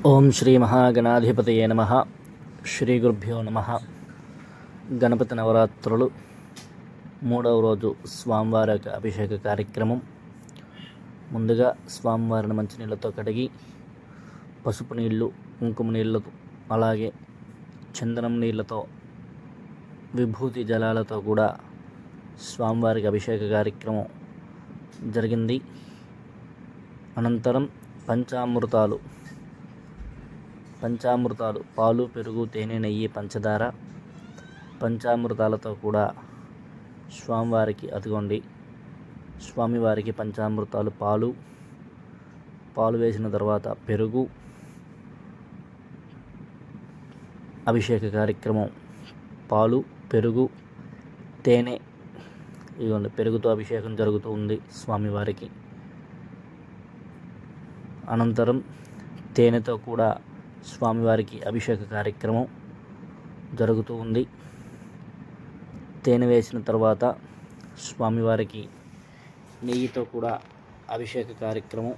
ఓం శ్రీ మహాగణాధిపతయే నమః. శ్రీ గురుభ్యో నమః. గణపతి నవరాత్రులు మూడవ రోజు స్వామివారి యొక్క అభిషేక కార్యక్రమం. ముందుగా స్వామివారిని మంచినీళ్ళతో కడిగి పసుపు నీళ్ళు, కుంకుమ నీళ్ళతో, అలాగే చందనం నీళ్ళతో, విభూతి జలాలతో కూడా స్వామివారికి అభిషేక కార్యక్రమం జరిగింది. అనంతరం పంచామృతాలు పాలు, పెరుగు, తేనె, నెయ్యి, పంచదార, పంచామృతాలతో కూడా స్వామివారికి స్వామివారికి పంచామృతాలు, పాలు వేసిన తర్వాత పెరుగు, అభిషేక కార్యక్రమం. పాలు, పెరుగు, తేనె, ఇదిగోండి పెరుగుతో అభిషేకం జరుగుతూ ఉంది స్వామివారికి. అనంతరం తేనెతో కూడా స్వామివారికి అభిషేక కార్యక్రమం జరుగుతూ ఉంది. తేనె వేసిన తర్వాత స్వామివారికి నెయ్యితో కూడా అభిషేక కార్యక్రమం.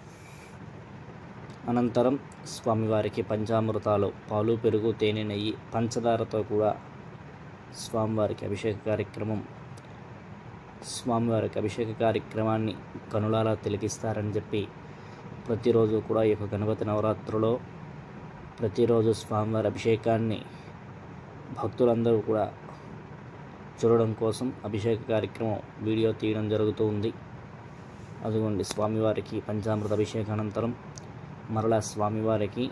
అనంతరం స్వామివారికి పంచామృతాలు, పాలు, పెరుగు, తేనె, నెయ్యి, పంచదారతో కూడా స్వామివారికి అభిషేక కార్యక్రమం. స్వామివారికి అభిషేక కార్యక్రమాన్ని కనులారా తిలకిస్తారని చెప్పి ప్రతిరోజు కూడా ఈ యొక్క గణపతి నవరాత్రులో ప్రతిరోజు స్వామివారి అభిషేకాన్ని భక్తులందరూ కూడా చూడడం కోసం అభిషేక కార్యక్రమం వీడియో తీయడం జరుగుతూ ఉంది. అదిగోండి స్వామివారికి పంచామృత అభిషేకానంతరం మరలా స్వామివారికి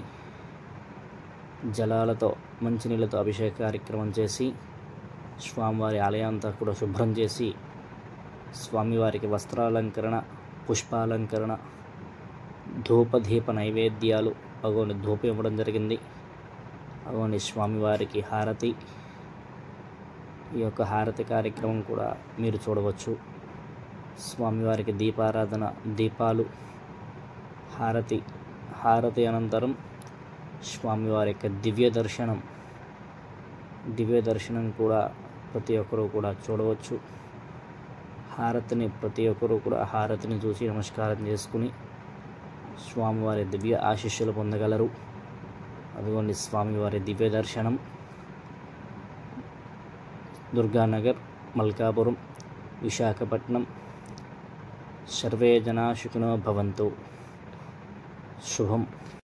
జలాలతో, మంచినీళ్ళతో అభిషేక కార్యక్రమం చేసి స్వామివారి ఆలయంతా కూడా శుభ్రం చేసి స్వామివారికి వస్త్రాలంకరణ, పుష్పాలంకరణ, ధూపదీప నైవేద్యాలు, అగోని ధూపం ఇవ్వడం జరిగింది. అగోని స్వామివారికి హారతి, ఈ యొక్క హారతి కార్యక్రమం కూడా మీరు చూడవచ్చు. స్వామివారికి దీపారాధన, దీపాలు, హారతి అనంతరం స్వామివారి యొక్క దివ్య దర్శనం కూడా ప్రతి ఒక్కరూ కూడా చూడవచ్చు. ప్రతి ఒక్కరూ కూడా హారతిని చూసి నమస్కారం చేసుకుని స్వామివారి దివ్య ఆశీస్సులు పొందగలరు. అదిగోండి స్వామివారి దివ్య దర్శనం. దుర్గానగర్, మల్కాపురం, విశాఖపట్నం. సర్వే జనా సుఖినో భవంతు. శుభం.